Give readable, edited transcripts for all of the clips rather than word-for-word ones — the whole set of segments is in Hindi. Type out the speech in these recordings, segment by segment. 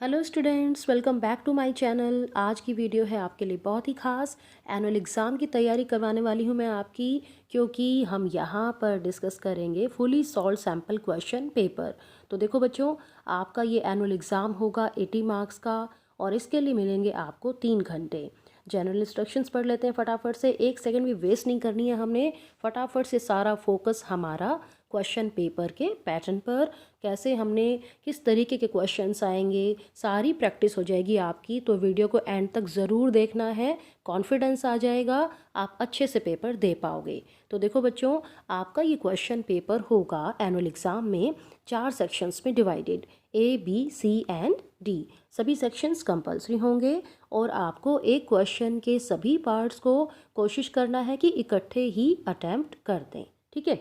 Hello students, welcome back to my channel. आज की वीडियो है आपके लिए बहुत ही खास। एनुअल एग्ज़ाम की तैयारी करवाने वाली हूँ मैं आपकी, क्योंकि हम यहाँ पर डिस्कस करेंगे fully solve sample question paper. तो देखो बच्चों, आपका ये एनुअल एग्ज़ाम होगा 80 मार्क्स का और इसके लिए मिलेंगे आपको 3 घंटे। जनरल इंस्ट्रक्शंस पढ़ लेते हैं फटाफट से, 1 सेकंड भी वेस्ट नहीं करनी है हमने। फटाफट से सारा फोकस हमारा क्वेश्चन पेपर के पैटर्न पर, कैसे हमने किस तरीके के क्वेश्चंस आएंगे, सारी प्रैक्टिस हो जाएगी आपकी। तो वीडियो को एंड तक ज़रूर देखना है, कॉन्फिडेंस आ जाएगा, आप अच्छे से पेपर दे पाओगे। तो देखो बच्चों, आपका ये क्वेश्चन पेपर होगा एनुअल एग्ज़ाम में 4 सेक्शंस में divided, A, B, C and D। सभी सेक्शंस कंपलसरी होंगे और आपको एक क्वेश्चन के सभी पार्ट्स को कोशिश करना है कि इकट्ठे ही अटैम्प्ट कर दें। ठीक है,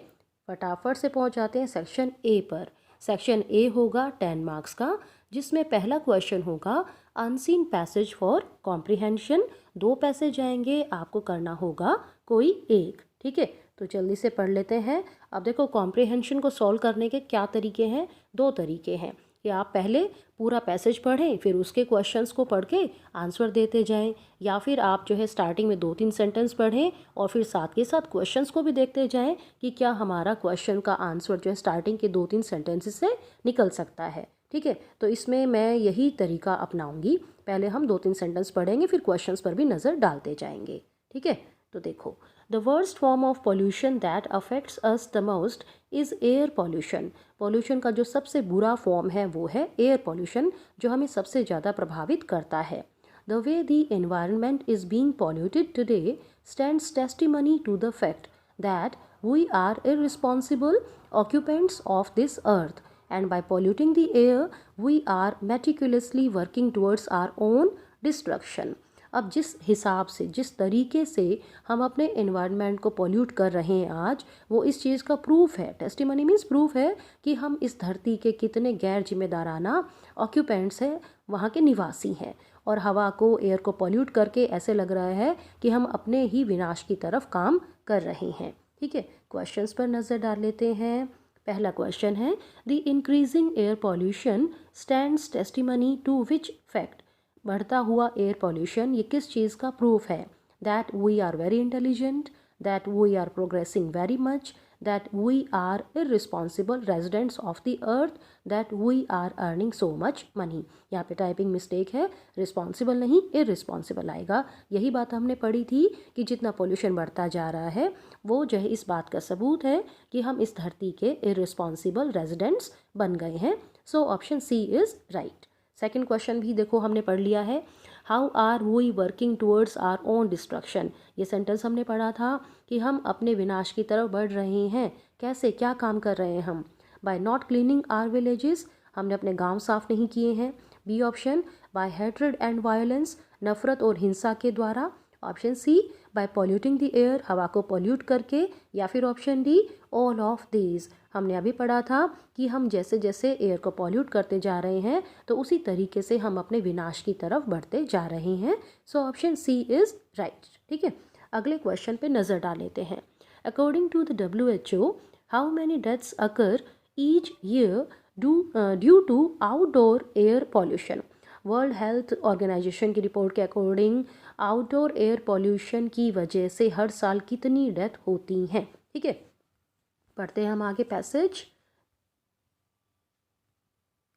फटाफट से पहुंच जाते हैं सेक्शन ए पर। सेक्शन ए होगा 10 मार्क्स का, जिसमें पहला क्वेश्चन होगा unseen passage for comprehension. 2 passage आएंगे, आपको करना होगा कोई एक। ठीक है, तो जल्दी से पढ़ लेते हैं। अब देखो, कॉम्प्रिहेंशन को सॉल्व करने के क्या तरीके हैं? 2 तरीके हैं कि आप पहले पूरा पैसेज पढ़ें, फिर उसके क्वेश्चंस को पढ़ के आंसर देते जाएं, या फिर आप जो है स्टार्टिंग में 2-3 सेंटेंस पढ़ें और फिर साथ के साथ क्वेश्चंस को भी देखते जाएं कि क्या हमारा क्वेश्चन का आंसर जो है स्टार्टिंग के 2-3 सेंटेंसेस से निकल सकता है। ठीक है, तो इसमें मैं यही तरीका अपनाऊंगी। पहले हम 2-3 सेंटेंस पढ़ेंगे, फिर क्वेश्चंस पर भी नज़र डालते जाएंगे। ठीक है, तो देखो, the worst form of pollution that affects us the most is air pollution. Pollution का जो सबसे बुरा फॉर्म है वो है एयर पॉल्यूशन, जो हमें सबसे ज़्यादा प्रभावित करता है। The way the environment is being polluted today stands testimony to the fact that we are irresponsible occupants of this earth, and by polluting the air we are meticulously working towards our own destruction। अब जिस हिसाब से, जिस तरीके से हम अपने एनवायरनमेंट को पॉल्यूट कर रहे हैं आज, वो इस चीज़ का प्रूफ है। टेस्टिमनी मीन्स प्रूफ है कि हम इस धरती के कितने गैर जिम्मेदाराना ऑक्यूपेंट्स हैं, वहाँ के निवासी हैं। और हवा को, एयर को पॉल्यूट करके ऐसे लग रहा है कि हम अपने ही विनाश की तरफ काम कर रहे हैं। ठीक है, क्वेश्चंस पर नज़र डाल लेते हैं। पहला क्वेश्चन है, the increasing air pollution stands testimony to which fact. बढ़ता हुआ एयर पॉल्यूशन ये किस चीज़ का प्रूफ है? That we are very intelligent, that we are progressing very much, that we are irresponsible residents of the earth, that we are earning so much money। यहाँ पे टाइपिंग मिस्टेक है, रिस्पॉन्सिबल नहीं इररिस्पॉन्सिबल आएगा। यही बात हमने पढ़ी थी कि जितना पोल्यूशन बढ़ता जा रहा है वो जो है इस बात का सबूत है कि हम इस धरती के इररिस्पॉन्सिबल रेजिडेंट्स बन गए हैं। So option C is right. Second question भी देखो हमने पढ़ लिया है, how are we working towards our own destruction. ये सेंटेंस हमने पढ़ा था कि हम अपने विनाश की तरफ बढ़ रहे हैं। कैसे, क्या काम कर रहे हैं हम? By not cleaning our villages, हमने अपने गांव साफ नहीं किए हैं। B option, by hatred and violence, नफरत और हिंसा के द्वारा। Option C, by polluting the air, हवा को पॉल्यूट करके। या फिर option D, all of these. हमने अभी पढ़ा था कि हम जैसे जैसे एयर को पॉल्यूट करते जा रहे हैं तो उसी तरीके से हम अपने विनाश की तरफ बढ़ते जा रहे हैं। So option C is right. ठीक है, अगले क्वेश्चन पे नज़र डाल लेते हैं। According to the WHO, how many deaths occur each year due to outdoor air pollution. World health organization की रिपोर्ट के अकॉर्डिंग आउटडोर एयर पॉल्यूशन की वजह से हर साल कितनी डेथ होती हैं? ठीक है, पढ़ते हैं हम आगे passage.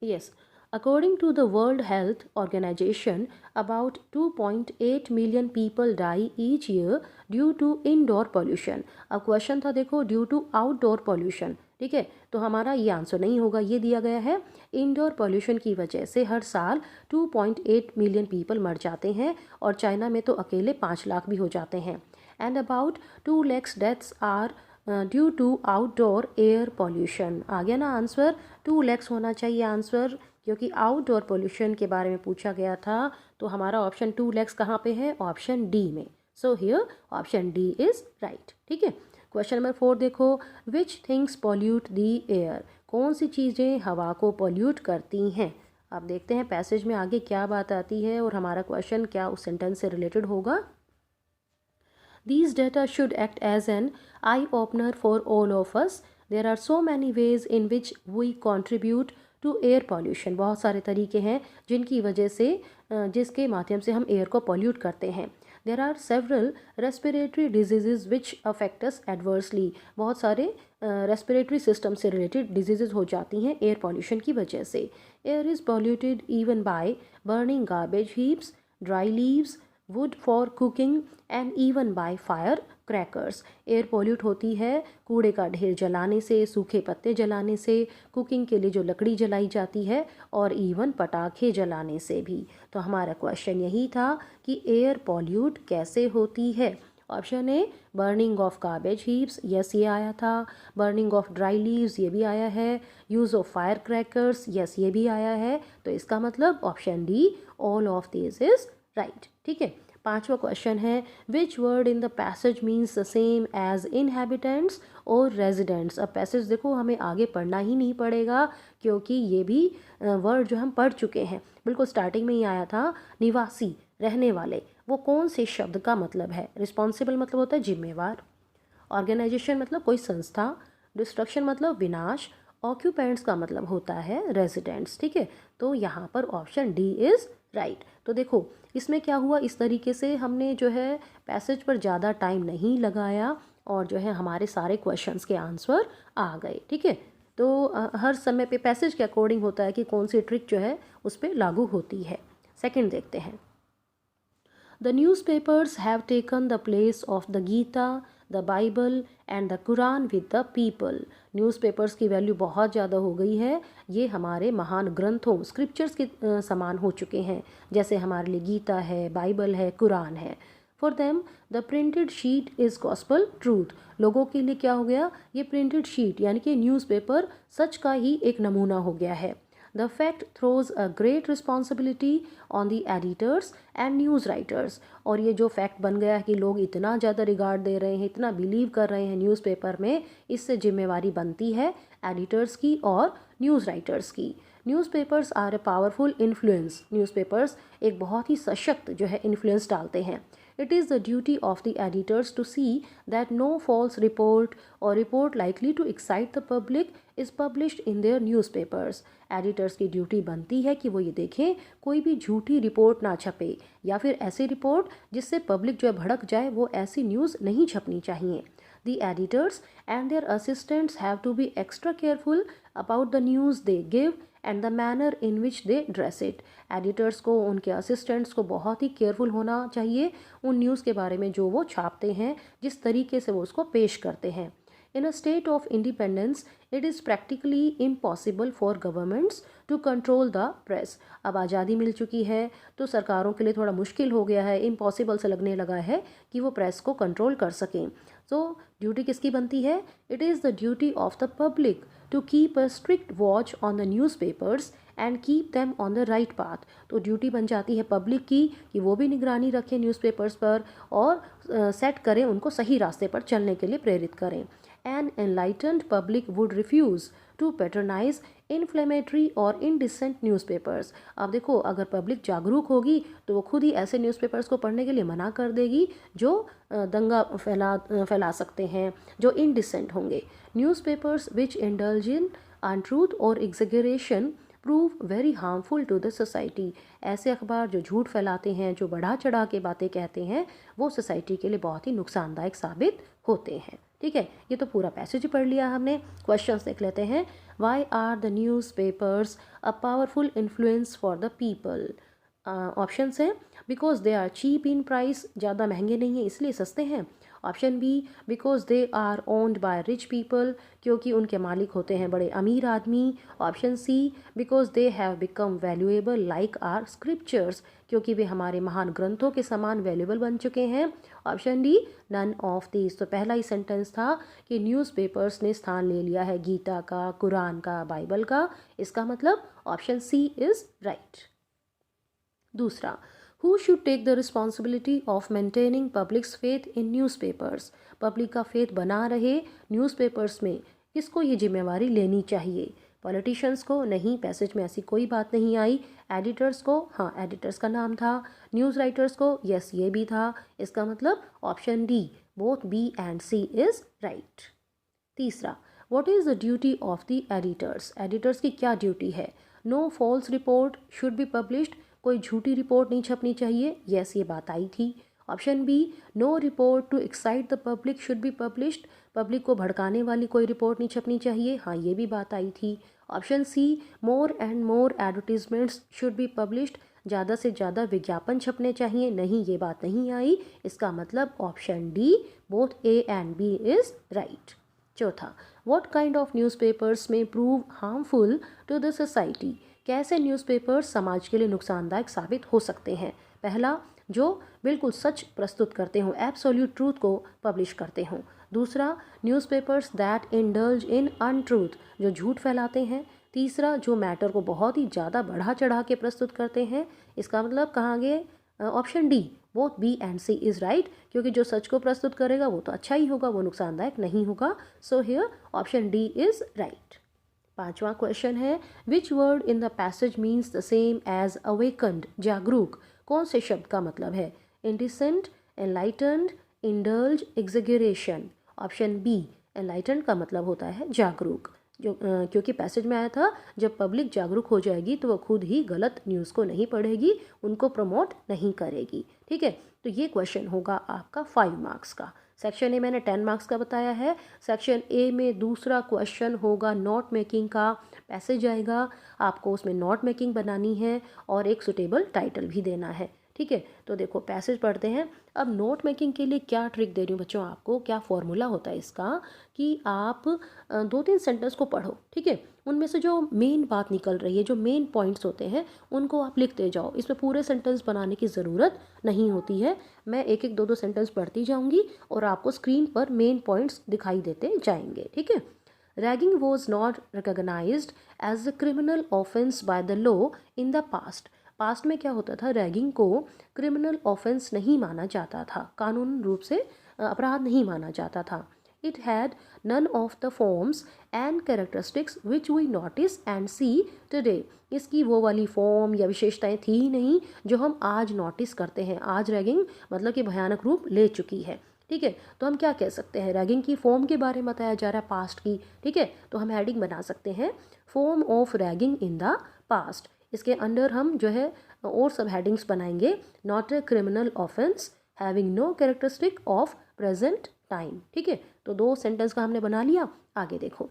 Yes, according to the World Health Organization, about 2.8 million people die each year due to indoor pollution। अब क्वेश्चन था देखो, ड्यू टू आउटडोर पॉल्यूशन। ठीक है, तो हमारा ये आंसर नहीं होगा, ये दिया गया है इंडोर पॉल्यूशन की वजह से हर साल 2.8 मिलियन पीपल मर जाते हैं, और चाइना में तो अकेले 5 लाख भी हो जाते हैं। And about 2 lakhs deaths are due to outdoor air pollution. आ गया ना आंसर? 2 lakhs होना चाहिए आंसर, क्योंकि आउटडोर पोल्यूशन के बारे में पूछा गया था। तो हमारा ऑप्शन 2 lakhs कहाँ पे है? ऑप्शन डी में। सो here option D is right. ठीक है, क्वेश्चन नंबर 4 देखो, which things pollute the air. कौन सी चीज़ें हवा को पॉल्यूट करती हैं? अब देखते हैं पैसेज में आगे क्या बात आती है और हमारा क्वेश्चन क्या उस सेंटेंस से रिलेटेड होगा। These data should act as an eye-opener for all of us. There are so many ways in which we contribute to air pollution. बहुत सारे तरीके हैं जिनकी वजह से जिसके माध्यम से हम एयर को पॉल्यूट करते हैं। There are several respiratory diseases which affect us adversely. बहुत सारे रेस्पिरेटरी सिस्टम से रिलेटेड डिजीज़ हो जाती हैं एयर पॉल्यूशन की वजह से। Air is polluted even by burning garbage heaps, dry leaves, wood for cooking and even by fire crackers. Air pollute होती है कूड़े का ढेर जलाने से, सूखे पत्ते जलाने से, कुकिंग के लिए जो लकड़ी जलाई जाती है, और इवन पटाखे जलाने से भी। तो हमारा क्वेश्चन यही था कि एयर पॉल्यूट कैसे होती है। Option a burning of garbage heaps, yes ये आया था। बर्निंग ऑफ ड्राई लीव्स, ये भी आया है। Use of fire crackers, yes ये भी आया है। तो इसका मतलब option D all of this is right. ठीक है, पांचवा क्वेश्चन है which word in the passage means the same as inhabitants और रेजिडेंट्स। अब पैसेज देखो हमें आगे पढ़ना ही नहीं पड़ेगा क्योंकि ये भी वर्ड जो हम पढ़ चुके हैं, बिल्कुल स्टार्टिंग में ही आया था। निवासी, रहने वाले, वो कौन से शब्द का मतलब है। रिस्पॉन्सिबल मतलब होता है जिम्मेवार, ऑर्गेनाइजेशन मतलब कोई संस्था, डिस्ट्रक्शन मतलब विनाश, ऑक्यूपेंट्स का मतलब होता है रेजिडेंट्स। ठीक है, तो यहाँ पर ऑप्शन डी इज़ राइट। तो देखो इसमें क्या हुआ, इस तरीके से हमने जो है पैसेज पर ज़्यादा टाइम नहीं लगाया और जो है हमारे सारे क्वेश्चंस के आंसर आ गए। ठीक है, तो हर समय पे पैसेज के अकॉर्डिंग होता है कि कौन सी ट्रिक जो है उस पर लागू होती है। सेकंड देखते हैं। The newspapers have taken the place of the Gita, the Bible and the Quran with the people. Newspapers की वैल्यू बहुत ज़्यादा हो गई है। ये हमारे महान ग्रंथों, स्क्रिप्चर्स के समान हो चुके हैं, जैसे हमारे लिए गीता है, बाइबल है, कुरान है। For them the printed sheet is gospel truth. लोगों के लिए क्या हो गया, ये प्रिंटेड शीट यानी कि न्यूज़पेपर सच का ही एक नमूना हो गया है। The fact throws a great responsibility on the editors and news writers। और ये जो फैक्ट बन गया है कि लोग इतना ज़्यादा रिगार्ड दे रहे हैं, इतना बिलीव कर रहे हैं न्यूज़पेपर में, इससे जिम्मेवारी बनती है एडिटर्स की और न्यूज़ राइटर्स की। Newspapers are a powerful influence. Newspapers एक बहुत ही सशक्त जो है इन्फ्लुएंस डालते हैं। It is the duty of the editors to see that no false report or report likely to excite the public is published in their newspapers। Editors की ड्यूटी बनती है कि वो ये देखें कोई भी झूठी रिपोर्ट ना छपे या फिर ऐसी रिपोर्ट जिससे पब्लिक जो है भड़क जाए, वो ऐसी न्यूज़ नहीं छपनी चाहिए। The editors and their assistants have to be extra careful about the news they give and the manner in which they dress it। Editors को, उनके असिस्टेंट्स को बहुत ही केयरफुल होना चाहिए उन न्यूज़ के बारे में जो वो छापते हैं, जिस तरीके से वो उसको पेश करते हैं। In a state of independence, it is practically impossible for governments to control the press। अब आज़ादी मिल चुकी है तो सरकारों के लिए थोड़ा मुश्किल हो गया है, इम्पॉसिबल से लगने लगा है कि वो प्रेस को कंट्रोल कर सकें। तो ड्यूटी किसकी बनती है? It is the duty of the public to keep a strict watch on the newspapers and keep them on the right path. तो ड्यूटी बन जाती है पब्लिक की कि वो भी निगरानी रखें न्यूज़पेपर्स पर और सेट करें, उनको सही रास्ते पर चलने के लिए प्रेरित करें। An enlightened public would refuse to patronize inflammatory और indecent newspapers। अब देखो अगर पब्लिक जागरूक होगी तो वो खुद ही ऐसे न्यूज़पेपर्स को पढ़ने के लिए मना कर देगी जो दंगा फैला सकते हैं, जो इनडिसेंट होंगे। Newspapers which indulge in untruth और exaggeration prove very harmful to the society. ऐसे अखबार जो झूठ फैलाते हैं, जो बढ़ा चढ़ा के बातें कहते हैं, वो सोसाइटी के लिए बहुत ही नुकसानदायक साबित होते हैं। ठीक है, ये तो पूरा पैसेज पढ़ लिया हमने। क्वेश्चंस देख लेते हैं। Why are the newspapers a powerful influence for the people. Option है because they are cheap in price, ज़्यादा महंगे नहीं है इसलिए सस्ते हैं। Option B because they are owned by rich people, क्योंकि उनके मालिक होते हैं बड़े अमीर आदमी। Option C because they have become valuable like are scriptures, क्योंकि वे हमारे महान ग्रंथों के समान वैल्यूएबल बन चुके हैं। Option D none of this. तो पहला ही सेंटेंस था कि न्यूज़पेपर्स ने स्थान ले लिया है गीता का, कुरान का, बाइबल का। इसका मतलब ऑप्शन सी इज़ राइट। दूसरा, Who should take the responsibility of maintaining public's faith in newspapers? Public का फेथ बना रहे न्यूज़पेपर्स में, किसको ये जिम्मेवारी लेनी चाहिए? पॉलिटिशियंस को? नहीं, पैसेज में ऐसी कोई बात नहीं आई। एडिटर्स को? हाँ, एडिटर्स का नाम था। न्यूज़ राइटर्स को? यस, ये भी था। इसका मतलब option D both B and C is right. तीसरा, what is the duty of the editors, editors की क्या ड्यूटी है? No false report should be published, कोई झूठी रिपोर्ट नहीं छपनी चाहिए, यस ये बात आई थी। Option B, no report to excite the public should be published, public को भड़काने वाली कोई रिपोर्ट नहीं छपनी चाहिए, हाँ ये भी बात आई थी। Option C, more and more advertisements should be published, ज़्यादा से ज़्यादा विज्ञापन छपने चाहिए, नहीं ये बात नहीं आई। इसका मतलब option D both A and B is right. चौथा, व्हाट काइंड ऑफ न्यूज़पेपर्स में prove harmful to the society, कैसे न्यूज़पेपर्स समाज के लिए नुकसानदायक साबित हो सकते हैं? पहला, जो बिल्कुल सच प्रस्तुत करते हों, एब्सोल्यूट ट्रूथ को पब्लिश करते हों। दूसरा, newspapers that indulge in untruth, जो झूठ फैलाते हैं। तीसरा, जो मैटर को बहुत ही ज़्यादा बढ़ा चढ़ा के प्रस्तुत करते हैं। इसका मतलब कहाँ गए? Option D both B and C is right, क्योंकि जो सच को प्रस्तुत करेगा वो तो अच्छा ही होगा, वो नुकसानदायक नहीं होगा। So here option D is right. पांचवा क्वेश्चन है, which word in the passage means the same as awakened, जागरूक, कौन से शब्द का मतलब है? Indecent, enlightened, indulge, exaggeration. Option B, enlightened का मतलब होता है जागरूक, जो क्योंकि पैसेज में आया था जब पब्लिक जागरूक हो जाएगी तो वो खुद ही गलत न्यूज़ को नहीं पढ़ेगी, उनको प्रमोट नहीं करेगी। ठीक है, तो ये क्वेश्चन होगा आपका 5 मार्क्स का। सेक्शन ए मैंने 10 मार्क्स का बताया है। सेक्शन ए में दूसरा क्वेश्चन होगा नोट मेकिंग का, पैसेज आएगा, आपको उसमें नोट मेकिंग बनानी है और एक सुटेबल टाइटल भी देना है। ठीक है, तो देखो पैसेज पढ़ते हैं। अब नोट मेकिंग के लिए क्या ट्रिक दे रही हूँ बच्चों आपको, क्या फॉर्मूला होता है इसका कि आप 2-3 सेंटेंस को पढ़ो, ठीक है, उनमें से जो मेन बात निकल रही है, जो मेन पॉइंट्स होते हैं उनको आप लिखते जाओ। इसमें पूरे सेंटेंस बनाने की ज़रूरत नहीं होती है। मैं एक एक 2-2 सेंटेंस पढ़ती जाऊँगी और आपको स्क्रीन पर मेन पॉइंट्स दिखाई देते जाएंगे। ठीक है, ragging was not recognised as a criminal offence by the law in the past, past में क्या होता था, रैगिंग को क्रिमिनल ऑफेंस नहीं माना जाता था, कानून रूप से अपराध नहीं माना जाता था। It had none of the forms and characteristics which we notice and see today, इसकी वो वाली फॉर्म या विशेषताएं थी ही नहीं जो हम आज नोटिस करते हैं। आज रैगिंग मतलब कि भयानक रूप ले चुकी है। ठीक है, तो हम क्या कह सकते हैं, रैगिंग की फॉर्म के बारे में बताया जा रहा है पास्ट की। ठीक है, तो हम हेडिंग बना सकते हैं form of ragging in the past. इसके अंडर हम जो है और सब हेडिंग्स बनाएंगे, not a criminal offence, having no characteristic of present time. ठीक है, तो 2 सेंटेंस का हमने बना लिया। आगे देखो,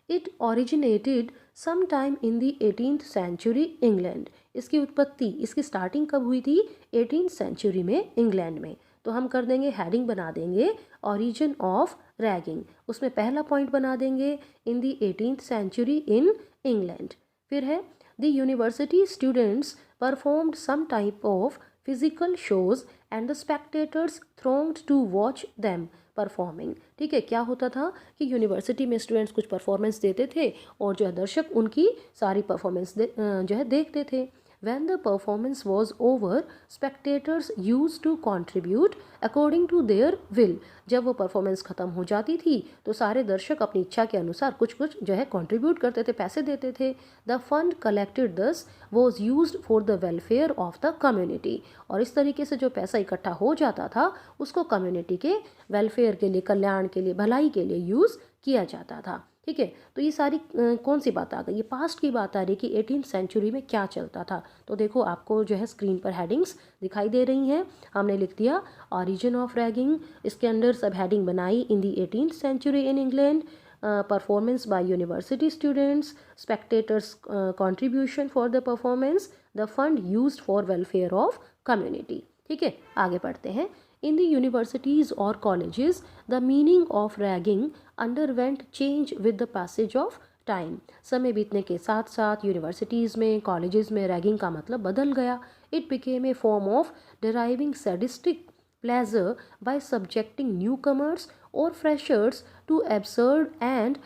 it originated some time in the 18th century England, इसकी उत्पत्ति, इसकी स्टार्टिंग कब हुई थी? 18th सेंचुरी में इंग्लैंड में। तो हम कर देंगे, हेडिंग बना देंगे ओरिजिन ऑफ रैगिंग, उसमें पहला पॉइंट बना देंगे in the 18th century in England. फिर है the university students performed some type of physical shows and the spectators thronged to watch them performing। ठीक है, क्या होता था कि यूनिवर्सिटी में स्टूडेंट्स कुछ परफॉर्मेंस देते थे और जो है दर्शक उनकी सारी परफॉर्मेंस जो है देखते थे। When the performance was over, spectators used to contribute according to their will। जब वो परफॉर्मेंस ख़त्म हो जाती थी तो सारे दर्शक अपनी इच्छा के अनुसार कुछ कुछ जो है कंट्रीब्यूट करते थे, पैसे देते थे। द फंड कलेक्टेड दस was used for the welfare of the community, और इस तरीके से जो पैसा इकट्ठा हो जाता था उसको कम्युनिटी के वेलफेयर के लिए, कल्याण के लिए, भलाई के लिए यूज़ किया जाता था। ठीक है, तो ये सारी कौन सी बात आ गई, ये पास्ट की बात आ रही है कि 18th सेंचुरी में क्या चलता था। तो देखो आपको जो है स्क्रीन पर हेडिंग्स दिखाई दे रही हैं। हमने लिख दिया ऑरिजिन ऑफ रैगिंग, इसके अंदर सब हेडिंग बनाई in the 18th century in England, performance by university students, spectators contribution for the performance, the fund used for welfare of community. ठीक है, आगे पढ़ते हैं। In the universities or colleges, the meaning of ragging underwent change with the passage of time। समय बीतने के साथ साथ यूनिवर्सिटीज़ में, कॉलेजेस में रैगिंग का मतलब बदल गया। It became a form of deriving sadistic pleasure by subjecting newcomers or freshers to absurd and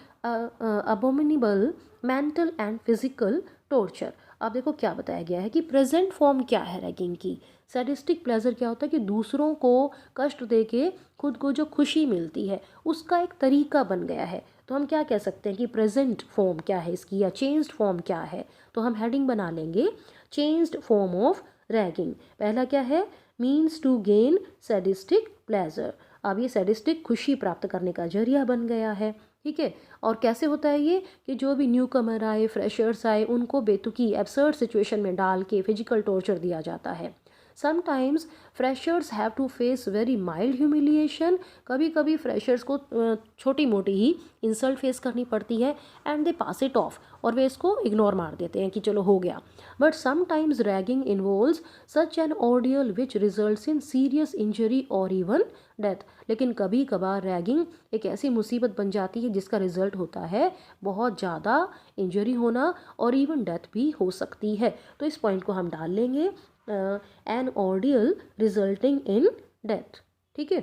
abominable mental and physical torture। अब देखो क्या बताया गया है कि प्रेजेंट फॉर्म क्या है रैगिंग की। सैडिस्टिक प्लेजर क्या होता है कि दूसरों को कष्ट दे के खुद को जो खुशी मिलती है उसका एक तरीका बन गया है। तो हम क्या कह सकते हैं कि प्रेजेंट फॉर्म क्या है इसकी, या चेंज्ड फॉर्म क्या है। तो हम हेडिंग बना लेंगे चेंज्ड फॉर्म ऑफ रैगिंग। पहला क्या है, means to gain sadistic pleasure. अब ये सैडिस्टिक खुशी प्राप्त करने का जरिया बन गया है। ठीक है। और कैसे होता है ये कि जो भी न्यू कमर आए, फ्रेशर्स आए, उनको बेतुकी एब्सर्ड सिचुएशन में डाल के फिजिकल टॉर्चर दिया जाता है। Sometimes freshers have to face very mild humiliation, कभी कभी फ्रेशर्स को छोटी मोटी ही इंसल्ट फेस करनी पड़ती है and they pass it of, और वे इसको इग्नोर मार देते हैं कि चलो हो गया। But sometimes ragging involves such an ordeal which results in serious injury और इवन डेथ। लेकिन कभी कभार रैगिंग एक ऐसी मुसीबत बन जाती है जिसका रिजल्ट होता है बहुत ज़्यादा इंजरी होना और इवन डेथ भी हो सकती है। तो इस पॉइंट को हम डाल लेंगे, an ordeal resulting in death. ठीक है।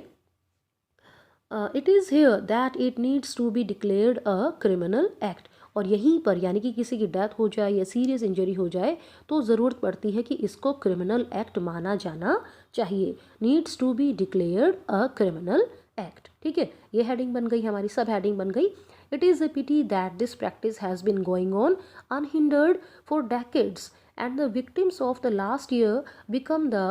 It is here that it needs to be declared a criminal act. और यहीं पर यानी कि किसी की डेथ हो जाए या सीरियस इंजरी हो जाए तो ज़रूरत पड़ती है कि इसको क्रिमिनल एक्ट माना जाना चाहिए। Needs to be declared a criminal act. ठीक है, ये हेडिंग बन गई, हमारी सब हेडिंग बन गई। It is a pity that this practice has been going on unhindered for decades and the victims of the last year become the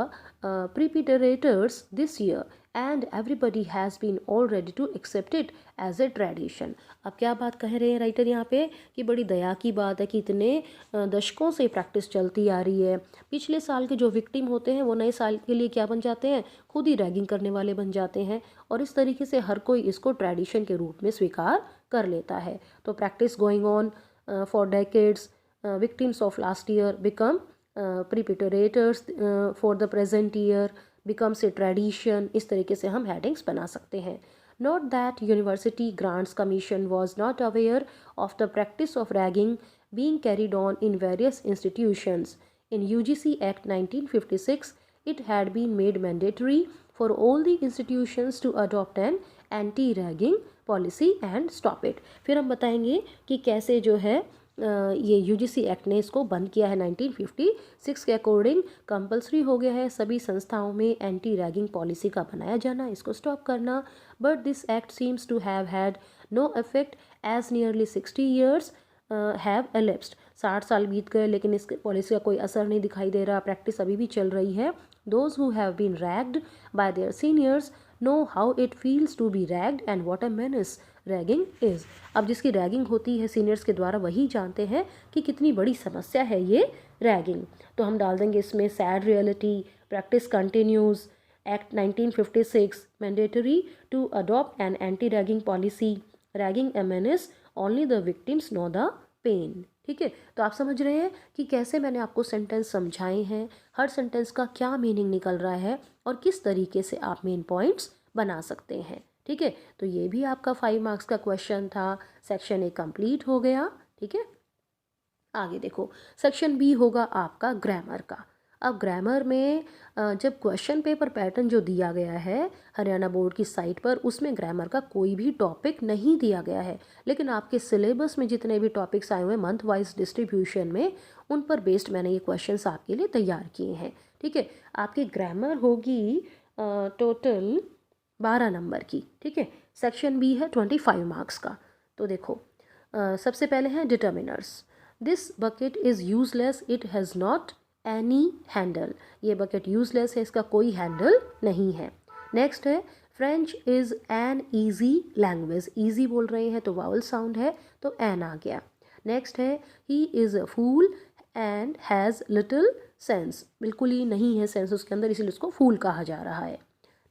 perpetrators this year and everybody has been all ready to accept it as a tradition। अब क्या बात कह रहे हैं राइटर यहाँ पे कि बड़ी दया की बात है कि इतने दशकों से प्रैक्टिस चलती आ रही है। पिछले साल के जो विक्टिम होते हैं वो नए साल के लिए क्या बन जाते हैं, खुद ही रैगिंग करने वाले बन जाते हैं, और इस तरीके से हर कोई इसको ट्रेडिशन के रूप में स्वीकार कर लेता है। तो practice going on for decades, victims of last year become perpetrators for the present year, becomes a tradition। इस तरीके से हम headings बना सकते हैं। Note that University Grants Commission was not aware of the practice of ragging being carried on in various institutions. In UGC Act 1956, it had been made mandatory for all the institutions to adopt an anti-ragging policy and stop it। फिर हम बताएंगे कि कैसे जो है ये यूजीसी एक्ट ने इसको बंद किया है। 1956 के अकॉर्डिंग कंपलसरी हो गया है सभी संस्थाओं में एंटी रैगिंग पॉलिसी का बनाया जाना, इसको स्टॉप करना। But this act seems to have had no effect as nearly 60 years have elapsed. 60 साल बीत गए लेकिन इस पॉलिसी का कोई असर नहीं दिखाई दे रहा, प्रैक्टिस अभी भी चल रही है। Those who have been ragged by their seniors know how it feels to be ragged and what a menace ragging is. अब जिसकी रैगिंग होती है सीनियर्स के द्वारा वही जानते हैं कि कितनी बड़ी समस्या है ये रैगिंग। तो हम डाल देंगे इसमें sad reality, practice continues, act 1956 mandatory to adopt an anti ragging policy, ragging a menace, only the victims know the pain. ठीक है, तो आप समझ रहे हैं कि कैसे मैंने आपको सेंटेंस समझाए हैं, हर सेंटेंस का क्या मीनिंग निकल रहा है और किस तरीके से आप मेन पॉइंट्स बना सकते हैं। ठीक है, तो ये भी आपका 5 मार्क्स का क्वेश्चन था। सेक्शन ए कंप्लीट हो गया। ठीक है, आगे देखो सेक्शन बी होगा आपका ग्रामर का। अब ग्रामर में जब क्वेश्चन पेपर पैटर्न जो दिया गया है हरियाणा बोर्ड की साइट पर, उसमें ग्रामर का कोई भी टॉपिक नहीं दिया गया है, लेकिन आपके सिलेबस में जितने भी टॉपिक्स आए हुए हैं मंथ वाइज डिस्ट्रीब्यूशन में, उन पर बेस्ड मैंने ये क्वेश्चंस आपके लिए तैयार किए हैं। ठीक है, आपकी ग्रामर होगी टोटल 12 नंबर की। ठीक है, सेक्शन बी है 25 मार्क्स का। तो देखो सबसे पहले है determiners. This bucket is useless, it has not any handle. ये बकेट यूजलेस है, इसका कोई हैंडल नहीं है। नेक्स्ट है French is an easy language. Easy बोल रहे हैं तो वावल साउंड है तो एन आ गया। नेक्स्ट है he is a fool and has little sense. बिल्कुल ही नहीं है सेंस उसके अंदर, इसीलिए उसको फूल कहा जा रहा है।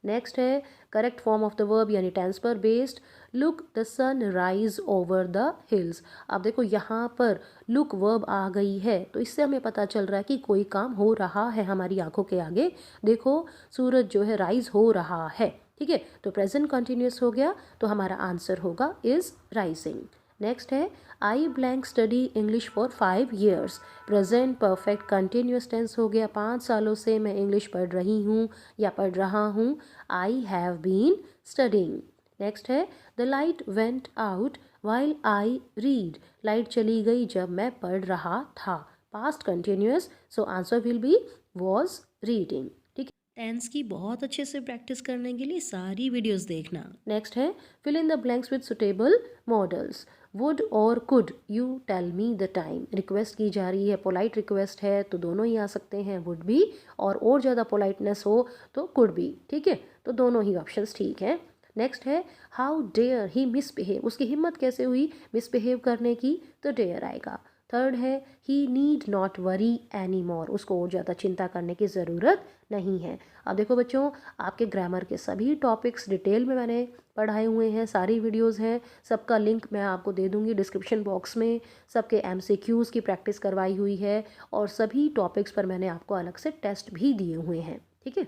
नेक्स्ट है correct form of the verb यानी टेंस पर बेस्ड, look the sun rise over the hills. अब देखो यहाँ पर लुक वर्ब आ गई है तो इससे हमें पता चल रहा है कि कोई काम हो रहा है हमारी आंखों के आगे। देखो सूरज जो है राइज हो रहा है। ठीक है, तो प्रेजेंट कंटिन्यूस हो गया तो हमारा आंसर होगा इज राइजिंग। नेक्स्ट है I blank study English for 5 years। Present perfect continuous tense हो गया, 5 सालों से मैं इंग्लिश पढ़ रही हूँ या पढ़ रहा हूँ। I have been studying. Next है the light went out while I read. Light चली गई जब मैं पढ़ रहा था। Past continuous, so answer will be was reading. ठीक है, टेंस की बहुत अच्छे से प्रैक्टिस करने के लिए सारी वीडियोस देखना। नेक्स्ट है fill in the blanks with suitable modals. Would और could you tell me the time. Request की जा रही है, पोलाइट रिक्वेस्ट है तो दोनों ही आ सकते हैं, वुड भी और ज़्यादा पोलाइटनेस हो तो कुड भी। ठीक है, तो दोनों ही ऑप्शंस ठीक हैं। नेक्स्ट है हाउ डेयर ही मिसबिहेव, उसकी हिम्मत कैसे हुई मिसबिहेव करने की, तो डेयर आएगा। थर्ड है he need not worry any more, उसको और ज़्यादा चिंता करने की ज़रूरत नहीं है। अब देखो बच्चों, आपके ग्रामर के सभी टॉपिक्स डिटेल में मैंने पढ़ाए हुए हैं, सारी वीडियोस हैं, सबका लिंक मैं आपको दे दूंगी डिस्क्रिप्शन बॉक्स में। सबके एमसीक्यूज़ की प्रैक्टिस करवाई हुई है और सभी टॉपिक्स पर मैंने आपको अलग से टेस्ट भी दिए हुए हैं, ठीक है।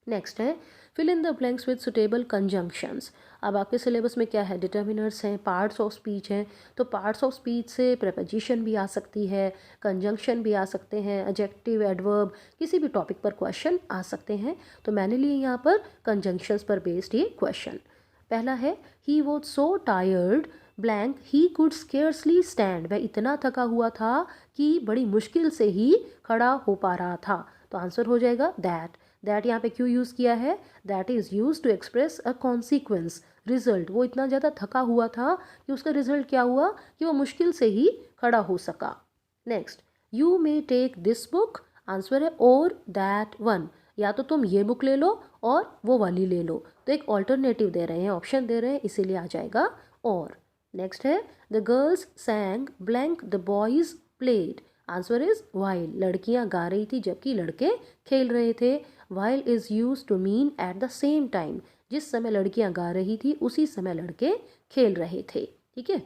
नेक्स्ट है fill in the blanks with suitable conjunctions. अब आपके सिलेबस में क्या है, डिटर्मिनर्स हैं, पार्ट्स ऑफ स्पीच हैं, तो पार्ट्स ऑफ स्पीच से प्रेपोजिशन भी आ सकती है, कंजंक्शन भी आ सकते हैं, एडजेक्टिव, एडवर्ब, किसी भी टॉपिक पर क्वेश्चन आ सकते हैं। तो मैंने लिए यहाँ पर कंजंक्शंस पर बेस्ड ये क्वेश्चन। पहला है he was so tired blank he could scarcely stand, वह इतना थका हुआ था कि बड़ी मुश्किल से ही खड़ा हो पा रहा था। तो आंसर हो जाएगा दैट। दैट यहाँ पे क्यों यूज़ किया है, that is used to express a consequence, result. वो इतना ज़्यादा थका हुआ था कि उसका रिजल्ट क्या हुआ कि वो मुश्किल से ही खड़ा हो सका। Next, you may take this book, answer है और दैट वन, या तो तुम ये बुक ले लो और वो वाली ले लो। तो एक ऑल्टरनेटिव दे रहे हैं, ऑप्शन दे रहे हैं, इसीलिए आ जाएगा और। नेक्स्ट है the girls sang blank the boys played, answer is while, लड़कियां गा रही थी जबकि लड़के खेल रहे थे। While is used to mean at the same time, जिस समय लड़कियां गा रही थी उसी समय लड़के खेल रहे थे, ठीक है।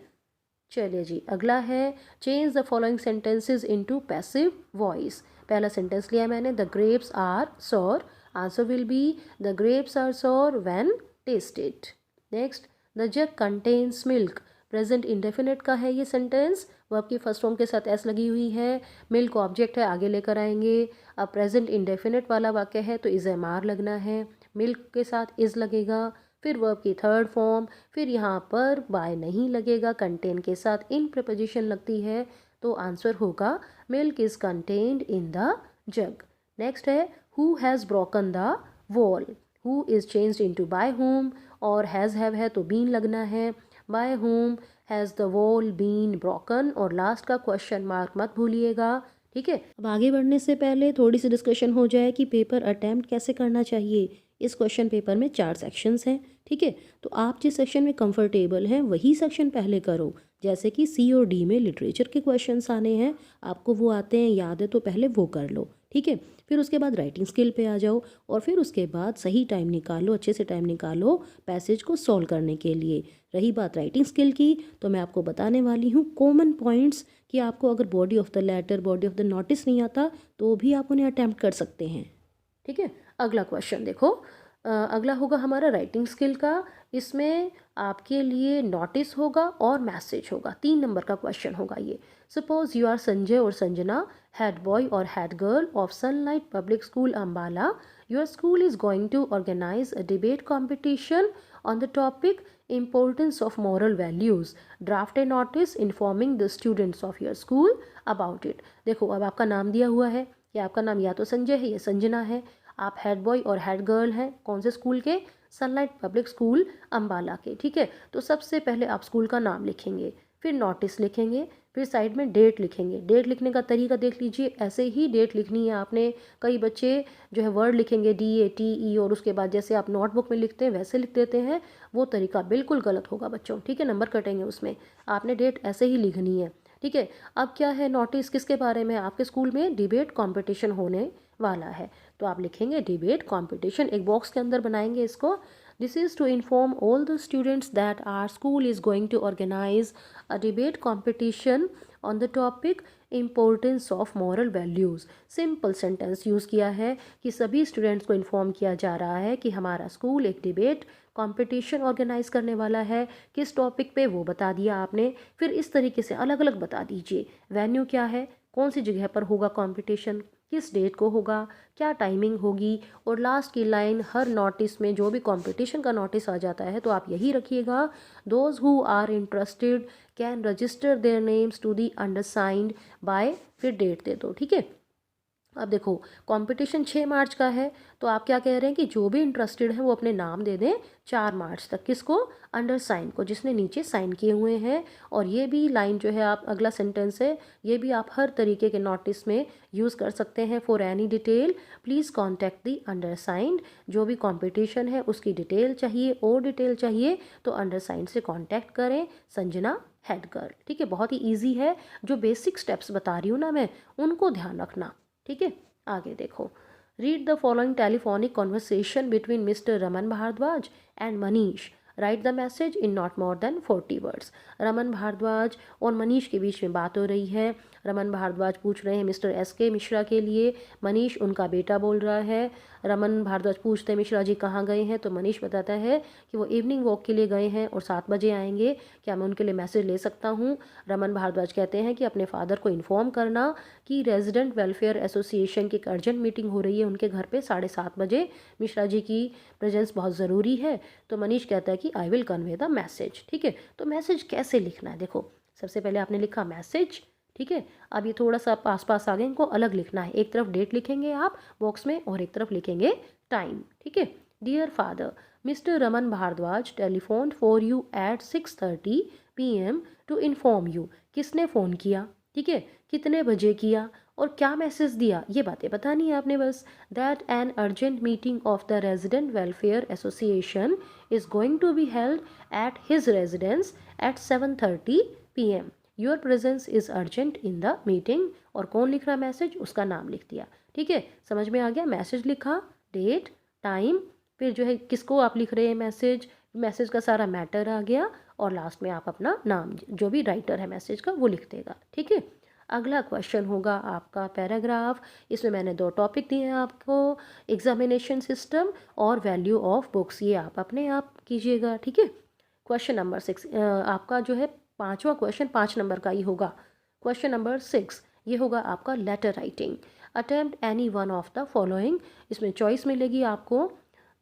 चलिए जी, अगला है change the following sentences into passive voice. पहला सेंटेंस लिया मैंने, the grapes are sour, answer will be the grapes are sour when tasted. Next, the jug contains milk, present indefinite का है ये सेंटेंस, वर्ब की फर्स्ट फॉर्म के साथ एस लगी हुई है, मिल्क ऑब्जेक्ट है, आगे लेकर आएंगे। अब प्रेजेंट इंडेफिनिट वाला वाक्य है तो इज एम आर लगना है, मिल्क के साथ इज लगेगा, फिर वर्ब की थर्ड फॉर्म, फिर यहाँ पर बाय नहीं लगेगा, कंटेन के साथ इन प्रीपोजिशन लगती है, तो आंसर होगा milk is contained in the jug. Next है who has broken the wall, who is changed into by whom, और हैज़ हैव है तो बीन लगना है, by whom has the wall been broken, और लास्ट का क्वेश्चन मार्क मत भूलिएगा, ठीक है। अब आगे बढ़ने से पहले थोड़ी सी डिस्कशन हो जाए कि पेपर अटेम्प्ट कैसे करना चाहिए। इस क्वेश्चन पेपर में 4 सेक्शंस हैं, ठीक है। तो आप जिस सेक्शन में कंफर्टेबल हैं वही सेक्शन पहले करो। जैसे कि सी और डी में लिटरेचर के क्वेश्चंस आने हैं, आपको वो आते हैं, याद है, तो पहले वो कर लो, ठीक है। फिर उसके बाद राइटिंग स्किल पे आ जाओ, और फिर उसके बाद सही टाइम निकालो, अच्छे से टाइम निकालो पैसेज को सॉल्व करने के लिए। रही बात राइटिंग स्किल की, तो मैं आपको बताने वाली हूँ कॉमन पॉइंट्स कि आपको अगर body of the letter, body of the notice नहीं आता तो भी आप उन्हें अटैम्प्ट कर सकते हैं, ठीक है। अगला क्वेश्चन देखो, अगला होगा हमारा राइटिंग स्किल का। इसमें आपके लिए नोटिस होगा और मैसेज होगा, 3 नंबर का क्वेश्चन होगा ये। सपोज यू आर संजय और संजना, हेड बॉय और head girl of Sunlight Public School Ambala. Your school is going to organise a debate competition on the topic importance of moral values. Draft a notice informing the students of your school about it. देखो, अब आपका नाम दिया हुआ है, या आपका नाम या तो संजय है या संजना है, आप हेड बॉय और हेड गर्ल हैं, कौन से स्कूल के, सनलाइट पब्लिक स्कूल अम्बाला के, ठीक है। तो सबसे पहले आप स्कूल का नाम लिखेंगे, फिर नोटिस लिखेंगे, फिर साइड में डेट लिखेंगे। डेट लिखने का तरीका देख लीजिए, ऐसे ही डेट लिखनी है आपने। कई बच्चे जो है वर्ड लिखेंगे DATE, और उसके बाद जैसे आप नोटबुक में लिखते हैं वैसे लिख देते हैं, वो तरीका बिल्कुल गलत होगा बच्चों, ठीक है। नंबर कटेंगे उसमें, आपने डेट ऐसे ही लिखनी है, ठीक है। अब क्या है, नोटिस किसके बारे में, आपके स्कूल में डिबेट कॉम्पिटिशन होने वाला है, तो आप लिखेंगे डिबेट कॉम्पिटिशन, एक बॉक्स के अंदर बनाएंगे इसको। This is to inform all the students that our school is going to organize a debate competition on the topic importance of moral values. Simple sentence use किया है कि सभी स्टूडेंट्स को इन्फॉर्म किया जा रहा है कि हमारा स्कूल एक डिबेट कंपटीशन ऑर्गेनाइज करने वाला है। किस टॉपिक पे वो बता दिया आपने, फिर इस तरीके से अलग अलग बता दीजिए। वेन्यू क्या है, कौन सी जगह पर होगा कंपटीशन, किस डेट को होगा, क्या टाइमिंग होगी, और लास्ट की लाइन, हर नोटिस में जो भी कंपटीशन का नोटिस आ जाता है तो आप यही रखिएगा, those who are interested can register their names to the undersigned by, फिर डेट दे दो, ठीक है। अब देखो, कंपटीशन 6 मार्च का है, तो आप क्या कह रहे हैं कि जो भी इंटरेस्टेड है वो अपने नाम दे दें 4 मार्च तक। किसको? अंडर साइन को, जिसने नीचे साइन किए हुए हैं। और ये भी लाइन जो है, आप अगला सेंटेंस है, ये भी आप हर तरीके के नोटिस में यूज़ कर सकते हैं। For any detail please contact the under signed. जो भी कॉम्पिटिशन है उसकी डिटेल चाहिए और डिटेल चाहिए तो अंडर साइंड से कॉन्टैक्ट करें, संजना हेड गर्ल। ठीक है, बहुत ही ईजी है। जो बेसिक स्टेप्स बता रही हूँ ना मैं, उनको ध्यान रखना। ठीक है, आगे देखो। Read the following telephonic conversation between mister Raman Bhardwaj and Manish. Write the message in not more than 40 words. Raman Bhardwaj और मनीष के बीच में बात हो रही है। रमन भारद्वाज पूछ रहे हैं मिस्टर SK मिश्रा के लिए, मनीष उनका बेटा बोल रहा है। रमन भारद्वाज पूछते हैं मिश्रा जी कहाँ गए हैं, तो मनीष बताता है कि वो इवनिंग वॉक के लिए गए हैं और 7 बजे आएंगे, क्या मैं उनके लिए मैसेज ले सकता हूँ। रमन भारद्वाज कहते हैं कि अपने फादर को इन्फॉर्म करना कि रेजिडेंट वेलफेयर एसोसिएशन की एक अर्जेंट मीटिंग हो रही है उनके घर पे 7:30 बजे, मिश्रा जी की प्रेजेंस बहुत ज़रूरी है। तो मनीष कहता है कि I will convey the message. ठीक है, तो मैसेज कैसे लिखना है, देखो सबसे पहले आपने लिखा मैसेज। ठीक है, अब ये थोड़ा सा पास पास आ गए, इनको अलग लिखना है। एक तरफ डेट लिखेंगे आप बॉक्स में और एक तरफ लिखेंगे टाइम। ठीक है, dear father, mister Raman Bhardwaj telephone for you at 6:30 PM to inform you. किसने फ़ोन किया, ठीक है, कितने बजे किया और क्या मैसेज दिया, ये बातें बतानी है आपने बस। That an urgent meeting of the resident welfare association is going to be held at his residence at 7:30 PM। Your presence is urgent in the meeting. और कौन लिख रहा मैसेज, उसका नाम लिख दिया। ठीक है, समझ में आ गया। मैसेज लिखा, डेट, टाइम, फिर जो है किसको आप लिख रहे हैं मैसेज, मैसेज का सारा मैटर आ गया, और लास्ट में आप अपना नाम, जो भी राइटर है मैसेज का, वो लिख देगा। ठीक है, अगला क्वेश्चन होगा आपका पैराग्राफ। इसमें मैंने 2 टॉपिक दिए हैं आपको, एग्जामिनेशन सिस्टम और वैल्यू ऑफ बुक्स। ये आप अपने आप कीजिएगा। ठीक है, क्वेश्चन नंबर 6 आपका जो है 5वां क्वेश्चन 5 नंबर का ही होगा। क्वेश्चन नंबर 6 ये होगा आपका letter writing. Attempt any one of the following. इसमें चॉइस मिलेगी आपको,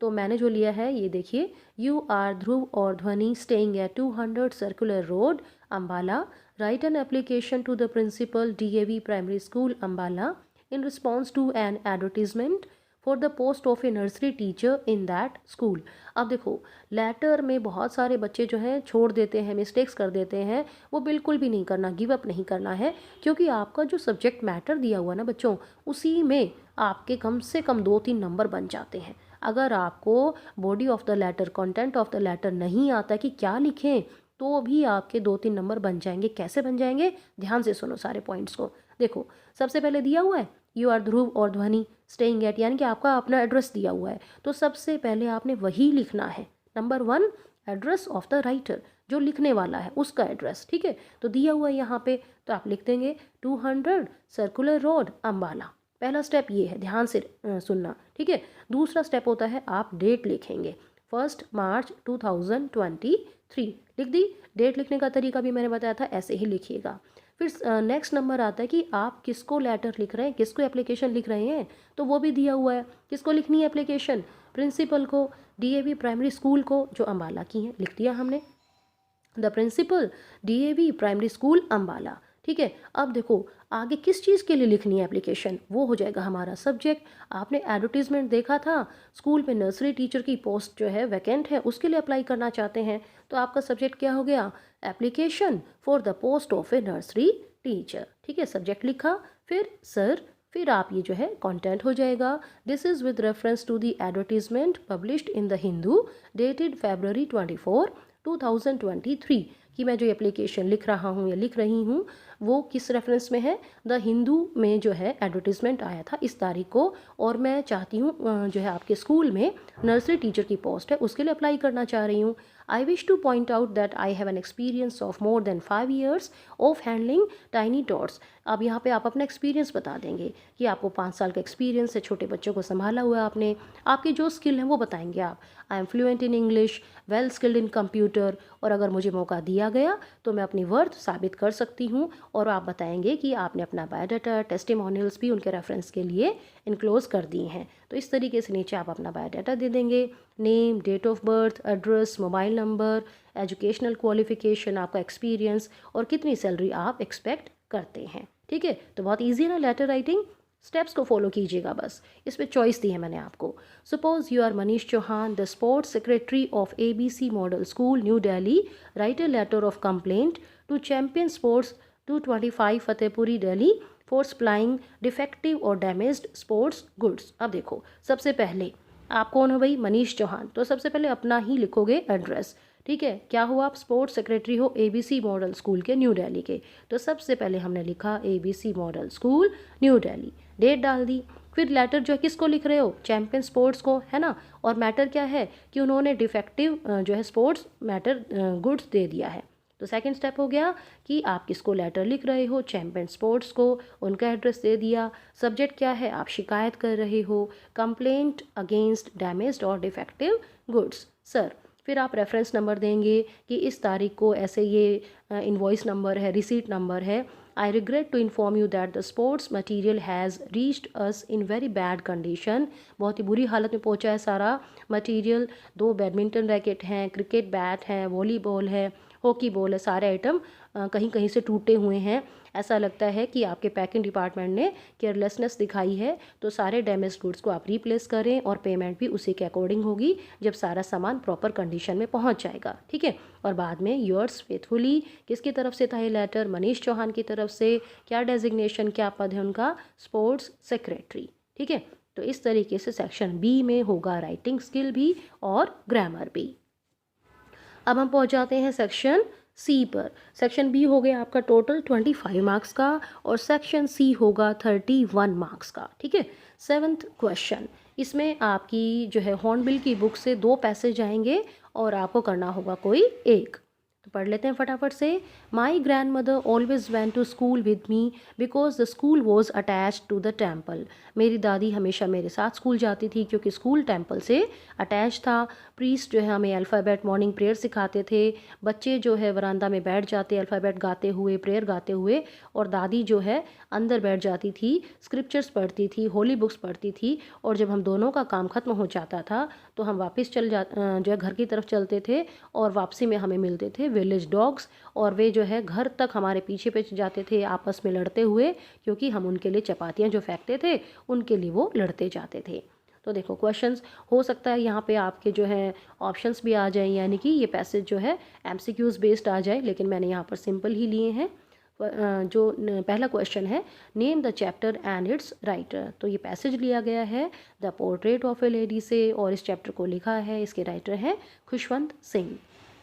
तो मैंने जो लिया है ये देखिए। यू आर ध्रुव और Dhwani staying at 200 circular road Ambala. Write an application to the principal DAV primary school Ambala in response to an advertisement for the post of a nursery teacher in that school. अब देखो, लेटर में बहुत सारे बच्चे जो हैं छोड़ देते हैं, मिस्टेक्स कर देते हैं। वो बिल्कुल भी नहीं करना, गिव अप नहीं करना है, क्योंकि आपका जो सब्जेक्ट मैटर दिया हुआ ना बच्चों, उसी में आपके कम से कम 2-3 नंबर बन जाते हैं। अगर आपको body of the letter, content of the letter नहीं आता कि क्या लिखें, तो भी आपके 2-3 नंबर बन जाएंगे। कैसे बन जाएंगे, ध्यान से सुनो सारे पॉइंट्स को। देखो, सबसे पहले दिया हुआ है यू आर ध्रुव और ध्वनि स्टेइंग एट, यानी कि आपका अपना एड्रेस दिया हुआ है, तो सबसे पहले आपने वही लिखना है। Number 1 address of the writer, जो लिखने वाला है उसका एड्रेस। ठीक है, तो दिया हुआ है यहाँ पे, तो आप लिख देंगे 200 सर्कुलर रोड अम्बाला। पहला स्टेप ये है, ध्यान से सुनना। ठीक है, दूसरा स्टेप होता है आप डेट लिखेंगे 1 मार्च 2023। लिख दी। डेट लिखने का तरीका भी मैंने बताया था, ऐसे ही लिखिएगा। फिर नेक्स्ट नंबर आता है कि आप किसको लेटर लिख रहे हैं, किसको एप्लीकेशन लिख रहे हैं, तो वो भी दिया हुआ है। किसको लिखनी है एप्लीकेशन, प्रिंसिपल को, DAV प्राइमरी स्कूल को, जो अम्बाला की है, लिख दिया हमने। The principal DAV primary school Ambala. ठीक है, अब देखो आगे किस चीज़ के लिए लिखनी है एप्लीकेशन, वो हो जाएगा हमारा सब्जेक्ट। आपने एडवर्टीजमेंट देखा था, स्कूल में नर्सरी टीचर की पोस्ट जो है वैकेंट है, उसके लिए अप्लाई करना चाहते हैं, तो आपका सब्जेक्ट क्या हो गया, application for the post of a nursery teacher. ठीक है, सब्जेक्ट लिखा, फिर सर, फिर आप ये जो है कंटेंट हो जाएगा। This is with reference to the advertisement published in the Hindu dated February 24, 2023। कि मैं जो एप्लीकेशन लिख रहा हूँ या लिख रही हूँ वो किस रेफरेंस में है, द हिंदू में जो है एडवर्टीजमेंट आया था इस तारीख को, और मैं चाहती हूँ जो है आपके स्कूल में नर्सरी टीचर की पोस्ट है उसके लिए अप्लाई करना चाह रही हूँ। I wish two point out that I have an experience of more than 5 years of handling tiny dots. अब यहाँ पे आप अपना एक्सपीरियंस बता देंगे कि आपको 5 साल का एक्सपीरियंस है, छोटे बच्चों को संभाला हुआ है आपने, आपकी जो स्किल है वो बताएंगे आप। I am fluent in English, well skilled in computer, और अगर मुझे मौका दिया गया तो मैं अपनी वर्थ साबित कर सकती हूँ। और आप बताएंगे कि आपने अपना बायोडाटा, टेस्टिमोनियल्स भी उनके रेफरेंस के लिए इनक्लोज कर दिए हैं। तो इस तरीके से नीचे आप अपना बायोडाटा दे देंगे, name, date of birth, address, mobile number, educational qualification, आपका एक्सपीरियंस और कितनी सैलरी आप एक्सपेक्ट करते हैं। ठीक है, तो बहुत ईजी है ना लेटर राइटिंग। स्टेप्स को फॉलो कीजिएगा बस, इस पर चॉइस दी है मैंने आपको। Suppose you are Manish Chauhan, the sports secretary of ABC model school New Delhi, write a letter of complaint to Champion Sports 225 Fatehpuri Delhi for supplying defective और डैमेज्ड स्पोर्ट्स गुड्स। अब देखो, सबसे पहले आप कौन हो भाई? मनीष चौहान। तो सबसे पहले अपना ही लिखोगे एड्रेस, ठीक है। क्या हो आप? स्पोर्ट्स सेक्रेटरी हो ABC मॉडल स्कूल के न्यू दिल्ली के। तो सबसे पहले हमने लिखा ABC model school New Delhi, date डाल दी। फिर लेटर जो है किसको लिख रहे हो? चैम्पियन स्पोर्ट्स को, है ना। और मैटर क्या है कि उन्होंने डिफेक्टिव जो है स्पोर्ट्स मैटर गुड्स दे दिया है। तो सेकंड स्टेप हो गया कि आप किसको लेटर लिख रहे हो? चैम्पियन स्पोर्ट्स को, उनका एड्रेस दे दिया। सब्जेक्ट क्या है? आप शिकायत कर रहे हो, कंप्लेंट अगेंस्ट डैमेज्ड और डिफेक्टिव गुड्स सर। फिर आप रेफरेंस नंबर देंगे कि इस तारीख को ऐसे ये इनवॉइस नंबर है, रिसीट नंबर है। I regret to inform you that the sports material has reached us in very bad condition. बहुत ही बुरी हालत में पहुंचा है सारा मटीरियल। 2 बैडमिंटन रैकेट हैं, क्रिकेट बैट है, वॉलीबॉल है, हॉकी बॉल है, सारे आइटम कहीं कहीं से टूटे हुए हैं। ऐसा लगता है कि आपके पैकिंग डिपार्टमेंट ने केयरलेसनेस दिखाई है। तो सारे डैमेज गुड्स को आप रिप्लेस करें और पेमेंट भी उसी के अकॉर्डिंग होगी जब सारा सामान प्रॉपर कंडीशन में पहुंच जाएगा, ठीक है। और बाद में योर्स फेथफुली, किसकी तरफ से था ये लेटर? मनीष चौहान की तरफ से। क्या डेजिग्नेशन, क्या पद है उनका? स्पोर्ट्स सेक्रेटरी, ठीक है। तो इस तरीके से सेक्शन बी में होगा राइटिंग स्किल भी और ग्रामर भी। अब हम पहुंच जाते हैं सेक्शन सी पर। सेक्शन बी हो गया आपका टोटल 25 मार्क्स का और सेक्शन सी होगा 31 मार्क्स का, ठीक है। 7th क्वेश्चन, इसमें आपकी जो है हॉर्नबिल की बुक से 2 पैसेज आएंगे और आपको करना होगा कोई एक। तो पढ़ लेते हैं फटाफट से। My grand mother always went to school with me because the school was attach to the temple. मेरी दादी हमेशा मेरे साथ स्कूल जाती थी क्योंकि स्कूल टेम्पल से अटैच था। प्रीस्ट जो है हमें अल्फ़ाबेट मॉर्निंग प्रेयर सिखाते थे। बच्चे जो है वरांदा में बैठ जाते अल्फ़ाबेट गाते हुए, प्रेयर गाते हुए, और दादी जो है अंदर बैठ जाती थी, स्क्रिप्चर्स पढ़ती थी, होली बुक्स पढ़ती थी। और जब हम दोनों का काम ख़त्म हो जाता था तो हम वापस जो है घर की तरफ चलते थे और वापसी में हमें मिलते थे विलेज डॉग्स, और वे जो है घर तक हमारे पीछे पीछे जाते थे आपस में लड़ते हुए, क्योंकि हम उनके लिए चपातियाँ जो फेंकते थे उनके लिए वो लड़ते जाते थे। तो देखो क्वेश्चंस, हो सकता है यहाँ पे आपके जो है ऑप्शंस भी आ जाएं, यानी कि ये पैसेज जो है MCQs बेस्ड आ जाए, लेकिन मैंने यहाँ पर सिंपल ही लिए हैं। जो पहला क्वेश्चन है, name the chapter and it's writer. तो ये पैसेज लिया गया है the portrait of A lady से, और इस चैप्टर को लिखा है, इसके राइटर हैं खुशवंत सिंह।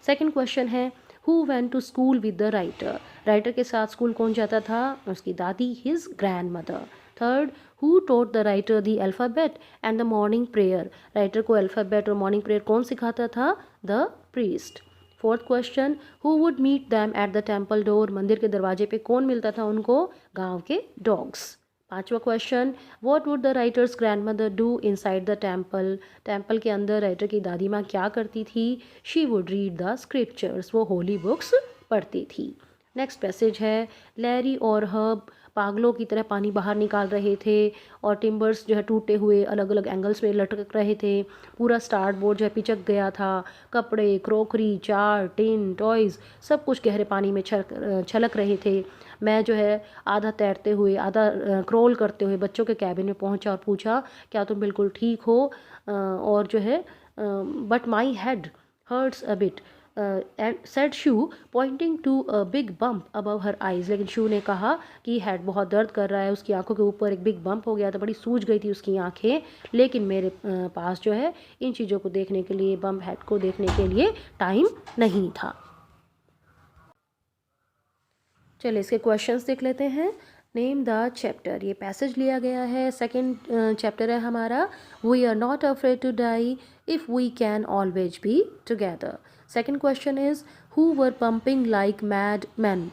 सेकंड क्वेश्चन है, who went to school with the writer. Writer के साथ स्कूल कौन जाता था? उसकी दादी, his grand mother. Third, who taught the writer the alphabet and the morning prayer. Writer को अल्फ़ाबेट और मॉर्निंग प्रेयर कौन सिखाता था? The priest. Fourth question, who would meet them at the temple door. मंदिर के दरवाजे पे कौन मिलता था उनको? गांव के डॉग्स। पांचवा question, what would the writers grand mother do inside the temple. Temple के अंदर राइटर की दादी माँ क्या करती थी? She would read the scriptures, वो होली बुक्स पढ़ती थी। नेक्स्ट पैसेज है, लैरी और हर्ब पागलों की तरह पानी बाहर निकाल रहे थे और टिम्बर्स जो है टूटे हुए अलग अलग एंगल्स में लटक रहे थे। पूरा स्टार्ट बोर्ड जो है पिचक गया था। कपड़े, क्रोकरी, चार, टिन, टॉयज़ सब कुछ गहरे पानी में छलक रहे थे। मैं जो है आधा तैरते हुए आधा क्रोल करते हुए बच्चों के कैबिन में पहुंचा और पूछा, क्या तुम बिल्कुल ठीक हो? और जो है but my head hurts a bit and said Sue pointing to a big bump above her eyes. लेकिन शू ने कहा कि हेड बहुत दर्द कर रहा है, उसकी आंखों के ऊपर एक बिग बम्प हो गया था, बड़ी सूज गई थी उसकी आंखें। लेकिन मेरे पास जो है इन चीज़ों को देखने के लिए, बम्प हेड को देखने के लिए टाइम नहीं था। चलिए इसके क्वेश्चंस देख लेते हैं। नेम द चैप्टर, ये पैसेज लिया गया है। सेकंड चैप्टर है हमारा, we are not afraid to die if we can always be together. Second question is, who were pumping like mad man.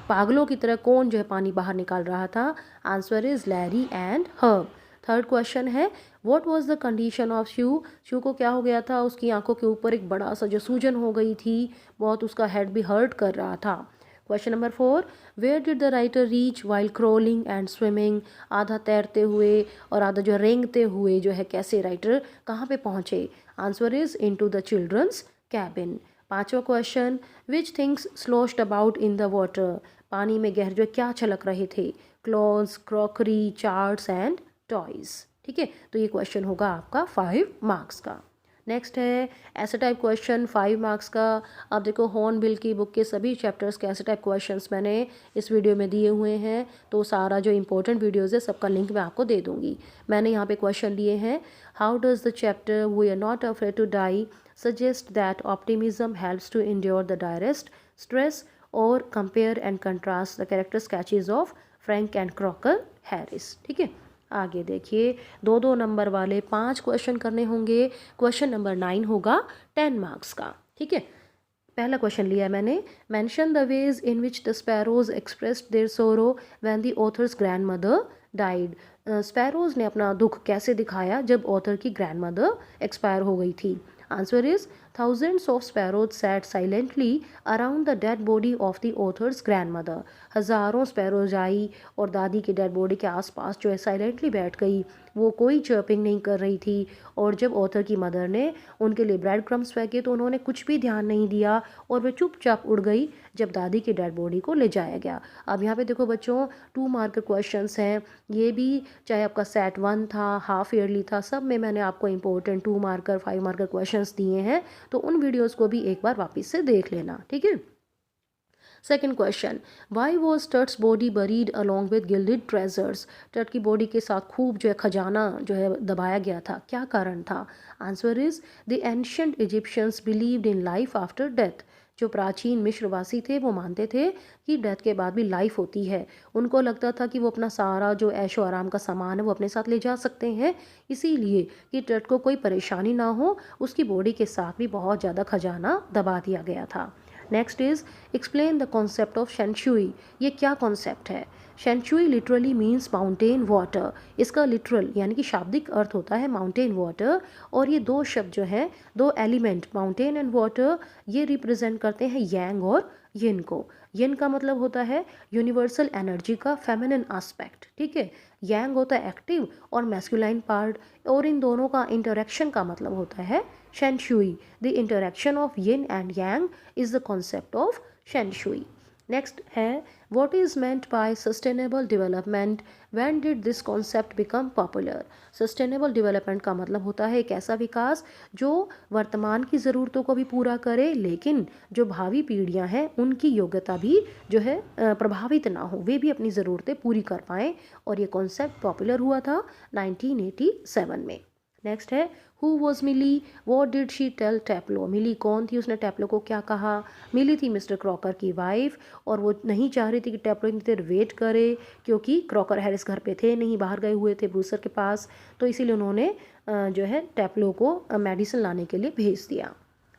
पागलों की तरह कौन जो है पानी बाहर निकाल रहा था? Answer is Larry and Herb. Third question है, what was the condition of Shu. Shu को क्या हो गया था? उसकी आंखों के ऊपर एक बड़ा सा जो सूजन हो गई थी, बहुत उसका हेड भी हर्ट कर रहा था। Question number 4, where did the writer reach while crawling and swimming. आधा तैरते हुए और आधा जो रेंगते हुए जो है कैसे राइटर कहाँ पे पहुँचे? Answer is into the children's cabin. पांचवा question, which things sloshed about in the water. पानी में गहर जो क्या छलक रहे थे? Clothes, crockery, charts and toys. ठीक है, तो ये क्वेश्चन होगा आपका 5 मार्क्स का। नेक्स्ट है ऐसे टाइप क्वेश्चन 5 मार्क्स का। आप देखो हॉर्नबिल की बुक के सभी चैप्टर्स के ऐसे टाइप क्वेश्चंस मैंने इस वीडियो में दिए हुए हैं, तो सारा जो इंपॉर्टेंट वीडियोज़ है सबका लिंक मैं आपको दे दूँगी। मैंने यहाँ पे क्वेश्चन लिए हैं, how does the chapter we are not afraid to die suggest that optimism helps to endure the direst stress, और compare and contrast the character sketches of Frank and Crocker Harris. ठीक है, आगे देखिए 2-2 नंबर वाले 5 क्वेश्चन करने होंगे। क्वेश्चन नंबर 9 होगा 10 मार्क्स का। ठीक है, पहला क्वेश्चन लिया है मैंने, mention the ways in which the sparrows expressed their sorrow when the author's grandmother died. Sparrows ने अपना दुख कैसे दिखाया जब ऑथर की ग्रैंड मदर एक्सपायर हो गई थी। Answer is thousands of sparrows sat silently around the dead body of the author's grandmother। हज़ारों स्पैरोज आई और दादी की डेड बॉडी के आसपास जो है साइलेंटली बैठ गई, वो कोई चर्पिंग नहीं कर रही थी। और जब ऑथर की मदर ने उनके लिए ब्रेड क्रम्स फेंके तो उन्होंने कुछ भी ध्यान नहीं दिया और वे चुपचाप उड़ गई जब दादी की डेड बॉडी को ले जाया गया। अब यहाँ पे देखो बच्चों 2 मार्क क्वेश्चंस हैं, ये भी चाहे आपका सेट 1 था, हाफ ईयरली था, सब में मैंने आपको इंपॉर्टेंट 2 मार्कर 5 मार्कर क्वेश्चंस दिए हैं, तो उन वीडियोस को भी एक बार वापस से देख लेना। ठीक है, second question, why was Tut's body buried along with gilded treasures. Tut की बॉडी के साथ खूब जो है खजाना जो है दबाया गया था, क्या कारण था। Answer is the ancient Egyptians believed in life after death. जो प्राचीन मिस्रवासी थे वो मानते थे कि डेथ के बाद भी लाइफ होती है। उनको लगता था कि वो अपना सारा जो ऐशो आराम का सामान है वो अपने साथ ले जा सकते हैं, इसीलिए कि टट को कोई परेशानी ना हो उसकी बॉडी के साथ भी बहुत ज़्यादा खजाना दबा दिया गया था। Next is explain the concept of shan shui. ये क्या कॉन्सेप्ट है। Shan shui literally means mountain water. इसका लिटरल यानी कि शाब्दिक अर्थ होता है माउंटेन वाटर, और ये 2 शब्द जो हैं, 2 एलिमेंट माउंटेन एंड वाटर, ये रिप्रेजेंट करते हैं यांग और यिन को। यिन का मतलब होता है यूनिवर्सल एनर्जी का फेमिनिन एस्पेक्ट। ठीक है, यांग होता है एक्टिव और मैस्कुलाइन पार्ट, और इन दोनों का इंटरेक्शन का मतलब होता है shan shui. The interaction of yin and yang is the concept of shan shui. Next है what is meant by sustainable development, when did this concept become popular. Sustainable development का मतलब होता है एक ऐसा विकास जो वर्तमान की ज़रूरतों को भी पूरा करे, लेकिन जो भावी पीढ़ियां हैं उनकी योग्यता भी जो है प्रभावित ना हो, वे भी अपनी ज़रूरतें पूरी कर पाएँ, और ये कॉन्सेप्ट पॉपुलर हुआ था 1987 में। नेक्स्ट है who was Milly, what did she tell Taplow. Milly कौन थी, उसने टैप्लो को क्या कहा। मिली थी मिस्टर क्रॉकर की वाइफ, और वो नहीं चाह रही थी कि टैप्लो इतनी देर वेट करे, क्योंकि क्रॉकर हैरिस घर पे थे नहीं, बाहर गए हुए थे ब्रूसर के पास, तो इसीलिए उन्होंने जो है टैप्लो को मेडिसिन लाने के लिए भेज दिया।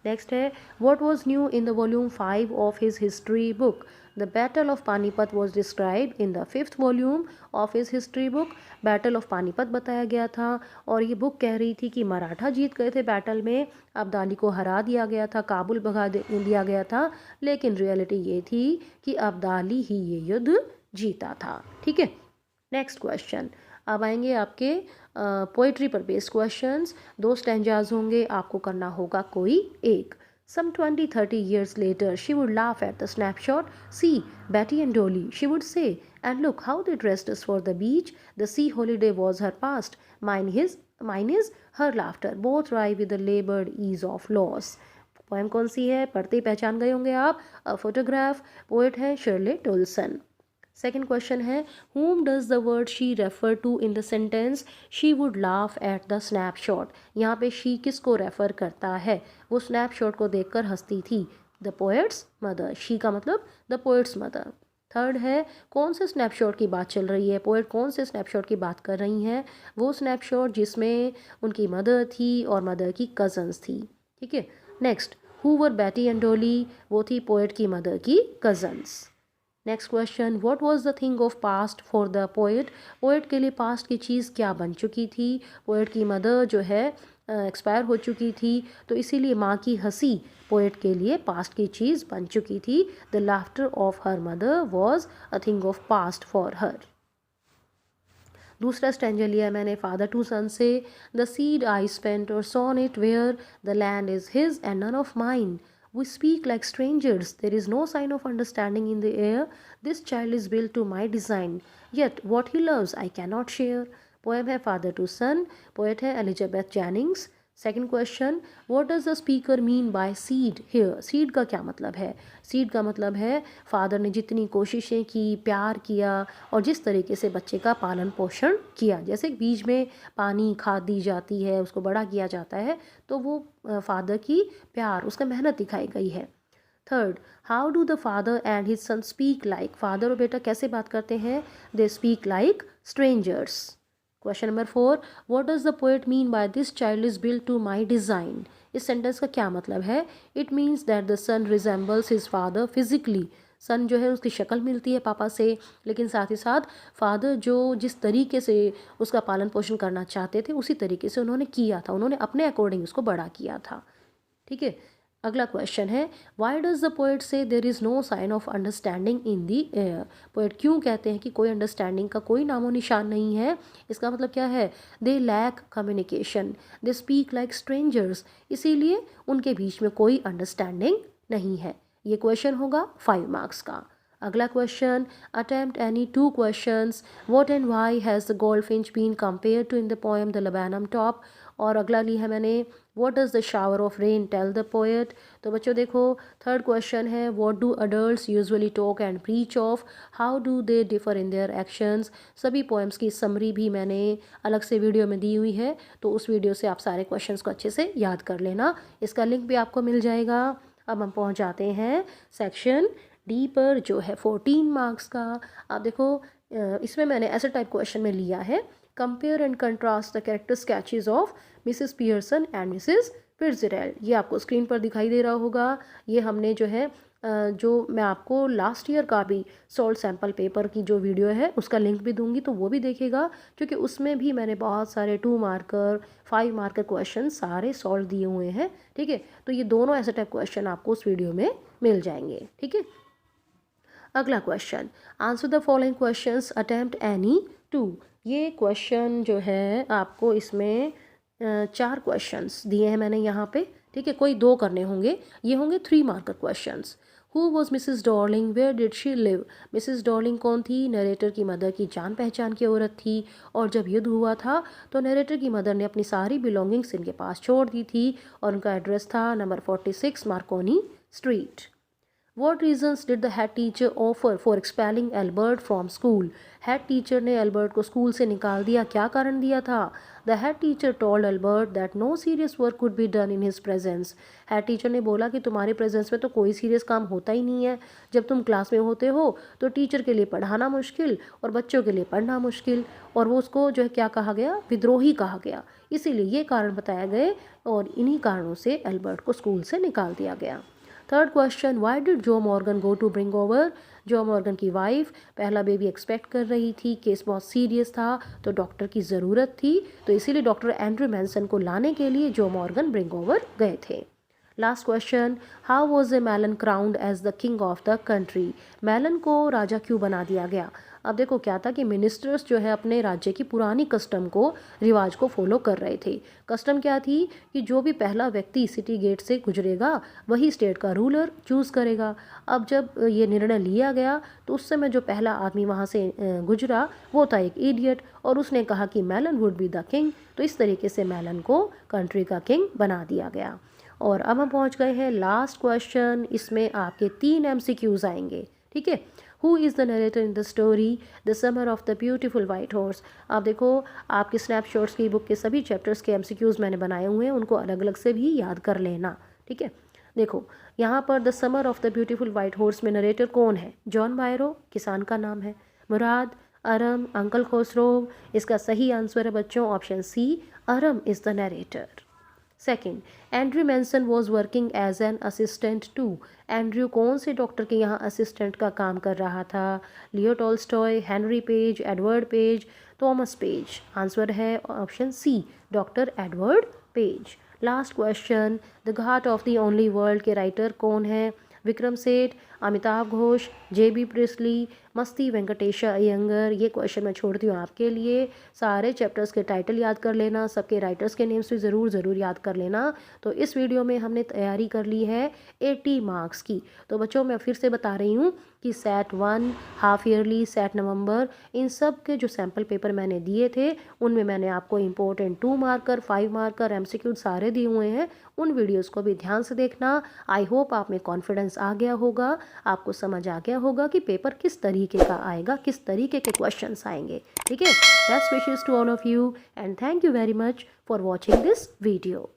नेक्स्ट है what was new in the volume 5 of his history book. The battle of Panipat was describe in the 5th volume of his history book. Battle of Panipat बताया गया था, और ये बुक कह रही थी कि मराठा जीत गए थे बैटल में, अब्दाली को हरा दिया गया था, काबुल भगा दिया गया था, लेकिन रियलिटी ये थी कि अब्दाली ही ये युद्ध जीता था। ठीक है, नेक्स्ट क्वेश्चन, अब आएंगे आपके पोइट्री पर बेस्ड क्वेश्चंस। 2 स्टैंजाज होंगे, आपको करना होगा कोई एक। Some 20-30 years later, she would laugh at the snapshot. See, Betty and Dolly, she would say, and look how they dressed us for the beach. The sea holiday was her past. Mine is her laughter. Both rhyme with the labored ease of loss. Poem कौन सी है, पढ़ते ही पहचान गए होंगे आप। अ फोटोग्राफ, पोएट है शर्ले टोल्सन। सेकेंड क्वेश्चन है whom does the word she refer to in the sentence she would laugh at the snapshot। यहाँ पे she किसको रेफर करता है, वो स्नैपशॉट को देखकर हंसती थी। द पोएट्स मदर, she का मतलब द पोएट्स मदर। थर्ड है कौन से स्नैपशॉट की बात चल रही है, पोएट कौन से स्नैपशॉट की बात कर रही हैं, वो स्नैपशॉट जिसमें उनकी मदर थी और मदर की कज़न्स थी। ठीक है, next who were Betty and Dolly, वो थी पोएट की मदर की cousins. Next question what was the thing of past for the poet. Poet के लिए पास्ट की चीज़ क्या बन चुकी थी। पोएट की मदर जो है एक्सपायर हो चुकी थी, तो इसीलिए माँ की हंसी पोएट के लिए पास्ट की चीज़ बन चुकी थी। The laughter of her mother was a thing of past for her. दूसरा स्टैंजा लिया मैंने फादर टू सन से। The seed I spent or sown it where the land is his and none of mine. We speak like strangers. There is no sign of understanding in the air. This child is built to my design. Yet what he loves I cannot share. Poem है फादर टू सन, पोएट है Elizabeth Jennings. Second question, what does the speaker mean by seed here? Seed का क्या मतलब है? सीड का मतलब है फादर ने जितनी कोशिशें की, प्यार किया और जिस तरीके से बच्चे का पालन पोषण किया, जैसे बीज में पानी खाद दी जाती है, उसको बड़ा किया जाता है, तो वो फादर की प्यार, उसका मेहनत दिखाई गई है। Third, how do the father and his son speak like? Father और बेटा कैसे बात करते हैं? They speak like strangers. Question number 4, what does the poet mean by this child is built to my design? इस सेंटेंस का क्या मतलब है? It means that the son resembles his father physically. Son जो है उसकी शक्ल मिलती है पापा से, लेकिन साथ ही साथ फादर जो जिस तरीके से उसका पालन पोषण करना चाहते थे उसी तरीके से उन्होंने किया था, उन्होंने अपने अकॉर्डिंग उसको बड़ा किया था। ठीक है, अगला क्वेश्चन है, why does the poet say there is no sign of understanding in the air? Poet क्यों कहते हैं कि कोई अंडरस्टैंडिंग का कोई नामो निशान नहीं है? इसका मतलब क्या है? They lack communication, they speak like strangers, इसीलिए उनके बीच में कोई अंडरस्टैंडिंग नहीं है। ये क्वेश्चन होगा 5 मार्क्स का। अगला question, attempt any 2 questions, what and why has the goldfinch been compared to in the poem the laburnum top? और अगला ली है मैंने, what does the shower of rain tell the poet? तो बच्चों देखो, थर्ड क्वेश्चन है, what do adults usually talk and preach of? How do they differ in their actions? सभी पोएम्स की समरी भी मैंने अलग से वीडियो में दी हुई है, तो उस वीडियो से आप सारे क्वेश्चंस को अच्छे से याद कर लेना, इसका लिंक भी आपको मिल जाएगा। अब हम पहुंच जाते हैं सेक्शन डी पर, जो है 14 मार्क्स का। आप देखो, इसमें मैंने ऐसे टाइप क्वेश्चन में लिया है, compare and contrast the character sketches of Mrs Pearson and Mrs Fitzgerald. ये आपको स्क्रीन पर दिखाई दे रहा होगा। ये हमने जो है जो मैं आपको लास्ट ईयर का भी सॉल्ट सैम्पल पेपर की जो वीडियो है उसका लिंक भी दूंगी, तो वो भी देखेगा, क्योंकि उसमें भी मैंने बहुत सारे 2 मार्कर 5 मार्कर क्वेश्चन सारे सॉल्व दिए हुए हैं। ठीक है, तो ये दोनों ऐसे टाइप क्वेश्चन आपको उस वीडियो में मिल जाएंगे। ठीक है, अगला question, answer the following questions, attempt any 2। ये क्वेश्चन जो है आपको इसमें 4 क्वेश्चंस दिए हैं मैंने यहाँ पे। ठीक है, कोई 2 करने होंगे, ये होंगे 3 marker questions. Who was Mrs Dorling, where did she live? Mrs Dorling कौन थी? नरेटर की मदर की जान पहचान की औरत थी, और जब युद्ध हुआ था तो नरेटर की मदर ने अपनी सारी बिलोंगिंग्स इनके पास छोड़ दी थी, और उनका एड्रेस था number 46 Markovnikov street. What reasons did the head teacher offer for expelling Albert from school? Head teacher ने एल्बर्ट को स्कूल से निकाल दिया, क्या कारण दिया था? The head teacher told Albert that no serious work could be done in his presence. Head teacher ने बोला कि तुम्हारे प्रेजेंस में तो कोई सीरियस काम होता ही नहीं है। जब तुम क्लास में होते हो तो टीचर के लिए पढ़ाना मुश्किल और बच्चों के लिए पढ़ना मुश्किल, और वो उसको जो है क्या कहा गया? विद्रोही कहा गया। इसीलिए ये कारण बताए गए, और इन्हीं कारणों से एल्बर्ट को स्कूल से निकाल दिया गया। Third question, why did Joe Morgan go to bring over? Joe Morgan की वाइफ पहला बेबी एक्सपेक्ट कर रही थी, केस बहुत सीरियस था तो डॉक्टर की ज़रूरत थी, तो इसीलिए डॉक्टर एंड्रू मैनसन को लाने के लिए जो मॉर्गन ब्रिंग ओवर गए थे। Last question, how was a Mallon crowned as the king of the country? Mallon को राजा क्यों बना दिया गया? अब देखो क्या था कि मिनिस्टर्स जो है अपने राज्य की पुरानी कस्टम को, रिवाज को फॉलो कर रहे थे। कस्टम क्या थी कि जो भी पहला व्यक्ति सिटी गेट से गुजरेगा वही स्टेट का रूलर चूज़ करेगा। अब जब ये निर्णय लिया गया तो उस समय जो पहला आदमी वहाँ से गुजरा वो था एक इडियट, और उसने कहा कि melon would be the king, तो इस तरीके से मैलन को कंट्री का किंग बना दिया गया। और अब हम पहुँच गए हैं लास्ट क्वेश्चन, इसमें आपके 3 MCQs आएंगे। ठीक है, who is the narrator in the story the summer of the beautiful white horse? आप देखो, आपके स्नैपशॉट्स की बुक के सभी चैप्टर्स के MCQs मैंने बनाए हुए हैं, उनको अलग अलग से भी याद कर लेना। ठीक है, देखो यहाँ पर the summer of the beautiful white horse में नरेटर कौन है? जॉन बायरो, किसान का नाम है। Mourad, Aram, uncle Khosrove. इसका सही आंसर है बच्चों option C, Aram is the narrator. Second, Andrew Manson was working as an assistant to. Andrew कौन से डॉक्टर के यहाँ असिस्टेंट का काम कर रहा था? Leo Tolstoy, Henry Page, Edward Page, Thomas Page. Answer है option C, doctor Edward Page. Last question, the ghat of the only world के राइटर कौन है? विक्रम सेठ। अमिताभ घोष, JB प्रिस्ली, मस्ती वेंकटेश अयंगर, ये क्वेश्चन मैं छोड़ती हूँ आपके लिए। सारे चैप्टर्स के टाइटल याद कर लेना, सबके राइटर्स के नेम्स भी ज़रूर याद कर लेना। तो इस वीडियो में हमने तैयारी कर ली है 80 मार्क्स की। तो बच्चों मैं फिर से बता रही हूँ कि सेट 1, हाफ ईयरली, सेट नवंबर, इन सब के जो सैम्पल पेपर मैंने दिए थे उनमें मैंने आपको इम्पोर्टेंट 2 मार्कर, 5 मार्कर, MCQ सारे दिए हुए हैं। उन वीडियोस को भी ध्यान से देखना। आई होप आप में कॉन्फिडेंस आ गया होगा, आपको समझ आ गया होगा कि पेपर किस तरीके का आएगा, किस तरीके के क्वेश्चंस आएंगे। ठीक है, best wishes to all of you and thank you very much for watching this video.